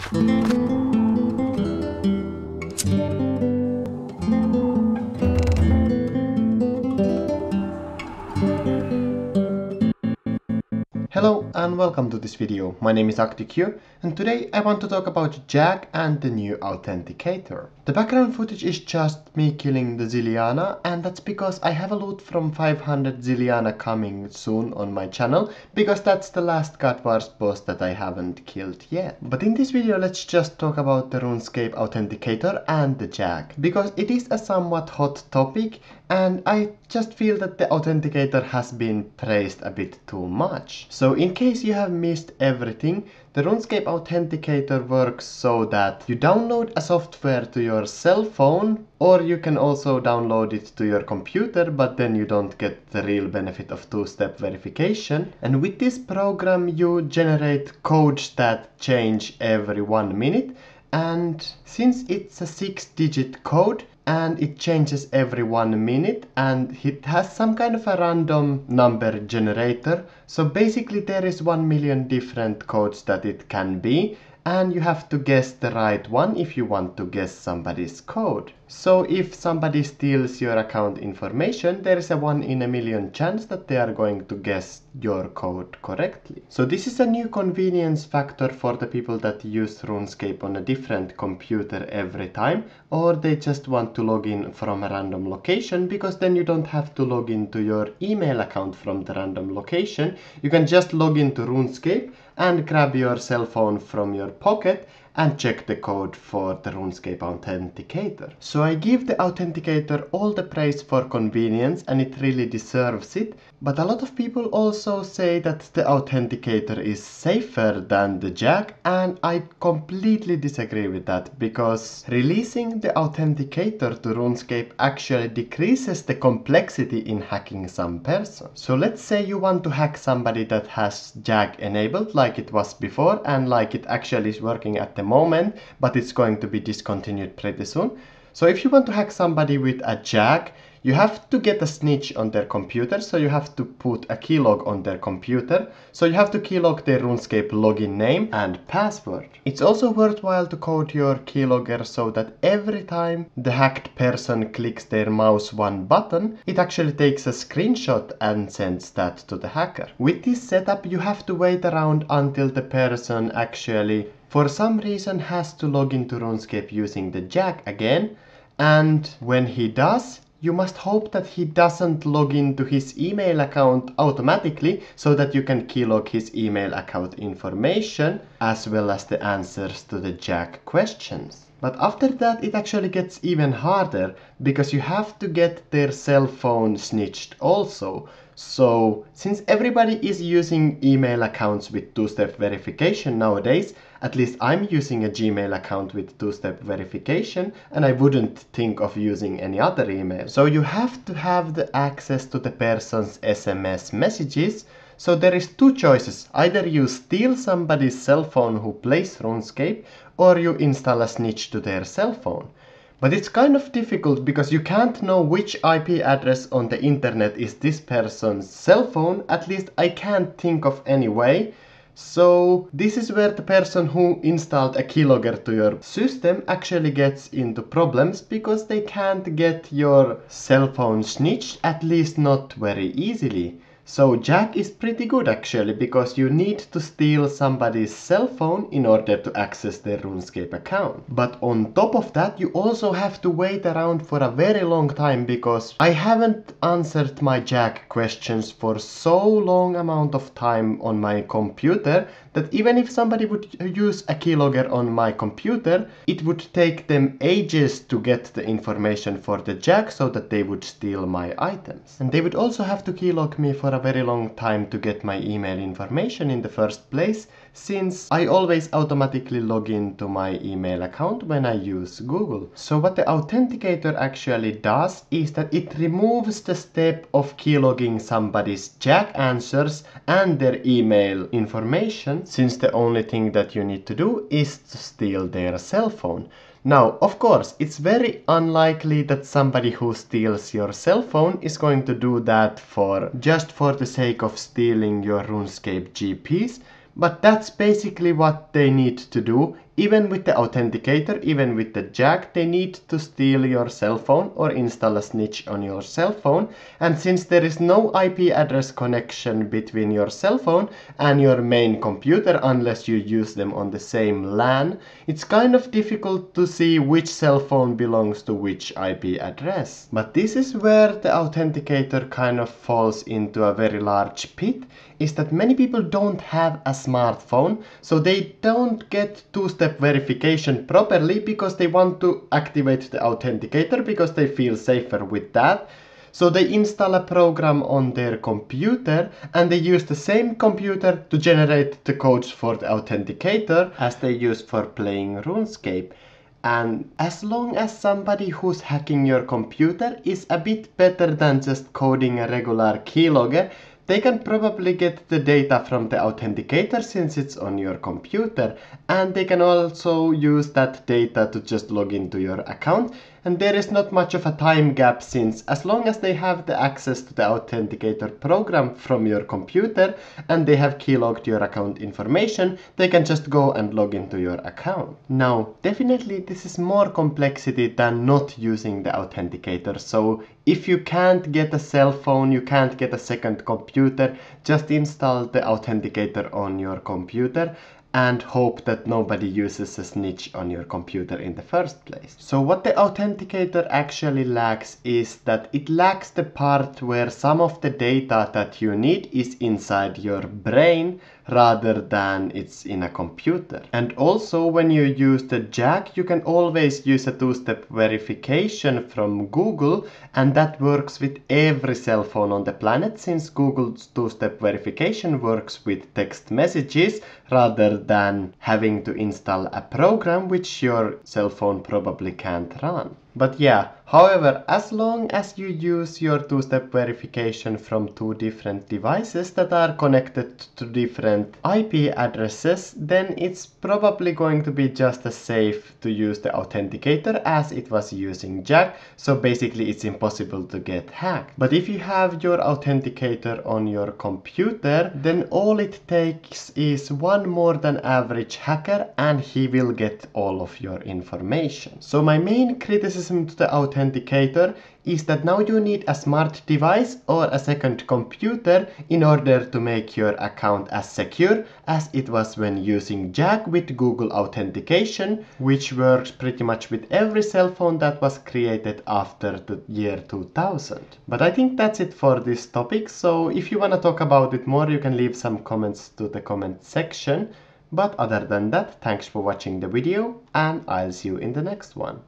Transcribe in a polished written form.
Hello and welcome to this video. My name is ActiQ and today I want to talk about JAG and the new Authenticator. The background footage is just me killing the Ziliana, and that's because I have a loot from 500 Ziliana coming soon on my channel, because that's the last God Wars boss that I haven't killed yet. But in this video let's just talk about the RuneScape Authenticator and the JAG, because it is a somewhat hot topic and I just feel that the Authenticator has been praised a bit too much. So in case you have missed everything, the RuneScape Authenticator works so that you download a software to your cell phone, or you can also download it to your computer, but then you don't get the real benefit of two-step verification. And with this program you generate codes that change every 1 minute, and since it's a 6-digit code and it changes every 1 minute and it has some kind of a random number generator, so basically there is 1 million different codes that it can be, and you have to guess the right one if you want to guess somebody's code. So if somebody steals your account information, there is a 1 in a million chance that they are going to guess your code correctly. So this is a new convenience factor for the people that use RuneScape on a different computer every time, or they just want to log in from a random location, because then you don't have to log into your email account from the random location. You can just log into RuneScape and grab your cell phone from your pocket and check the code for the RuneScape Authenticator. So I give the Authenticator all the praise for convenience, and it really deserves it. But a lot of people also say that the Authenticator is safer than the JAG, and I completely disagree with that, because releasing the Authenticator to RuneScape actually decreases the complexity in hacking some person. So let's say you want to hack somebody that has JAG enabled like it was before, and like it actually is working at the moment, but it's going to be discontinued pretty soon. So if you want to hack somebody with a JAG, you have to get a snitch on their computer, so you have to put a keylog on their computer. So you have to keylog their RuneScape login name and password. It's also worthwhile to code your keylogger so that every time the hacked person clicks their mouse one button, it actually takes a screenshot and sends that to the hacker. With this setup, you have to wait around until the person actually, for some reason, has to log into RuneScape using the JAG again, and when he does, you must hope that he doesn't log into his email account automatically, so that you can keylog his email account information as well as the answers to the JAG questions. But after that it actually gets even harder, because you have to get their cell phone snitched also. So since everybody is using email accounts with two-step verification nowadays, at least I'm using a Gmail account with two-step verification, and I wouldn't think of using any other email. So you have to have the access to the person's SMS messages. So there is two choices: either you steal somebody's cell phone who plays RuneScape, or you install a snitch to their cell phone. But it's kind of difficult, because you can't know which IP address on the internet is this person's cell phone. At least I can't think of any way. So this is where the person who installed a keylogger to your system actually gets into problems, because they can't get your cell phone snitched, at least not very easily. So JAG is pretty good actually, because you need to steal somebody's cell phone in order to access their RuneScape account. But on top of that, you also have to wait around for a very long time, because I haven't answered my JAG questions for so long amount of time on my computer that even if somebody would use a keylogger on my computer, it would take them ages to get the information for the JAG so that they would steal my items. And they would also have to keylog me for a very long time to get my email information in the first place, since I always automatically log into my email account when I use Google. So what the Authenticator actually does is that it removes the step of keylogging somebody's JAG answers and their email information, since the only thing that you need to do is to steal their cell phone. Now, of course, it's very unlikely that somebody who steals your cell phone is going to do that just for the sake of stealing your RuneScape GPs, but that's basically what they need to do even with the Authenticator, even with the JAG, they need to steal your cell phone or install a snitch on your cell phone. And since there is no IP address connection between your cell phone and your main computer unless you use them on the same LAN, it's kind of difficult to see which cell phone belongs to which IP address. But this is where the Authenticator kind of falls into a very large pit, is that many people don't have a smartphone, so they don't get two-step verification properly because they want to activate the Authenticator because they feel safer with that. So they install a program on their computer and they use the same computer to generate the codes for the Authenticator as they use for playing RuneScape. And as long as somebody who's hacking your computer is a bit better than just coding a regular keylogger, they can probably get the data from the Authenticator since it's on your computer, and they can also use that data to just log into your account. And there is not much of a time gap, since as long as they have the access to the Authenticator program from your computer and they have keylogged your account information, they can just go and log into your account. Now, definitely this is more complexity than not using the Authenticator. So if you can't get a cell phone, you can't get a second computer, just install the Authenticator on your computer and hope that nobody uses a snitch on your computer in the first place. So what the Authenticator actually lacks is that it lacks the part where some of the data that you need is inside your brain rather than it's in a computer. And also when you use the JAG, you can always use a two-step verification from Google, and that works with every cell phone on the planet, since Google's two-step verification works with text messages rather than having to install a program which your cell phone probably can't run. But yeah, however, as long as you use your two-step verification from two different devices that are connected to different IP addresses, then it's probably going to be just as safe to use the Authenticator as it was using JAG, so basically it's impossible to get hacked. But if you have your Authenticator on your computer, then all it takes is one more than average hacker and he will get all of your information. So my main criticism to the Authenticator is that now you need a smart device or a second computer in order to make your account as secure as it was when using JAG with Google Authentication, which works pretty much with every cell phone that was created after the year 2000. But I think that's it for this topic, so if you want to talk about it more, you can leave some comments to the comment section. But other than that, thanks for watching the video and I'll see you in the next one.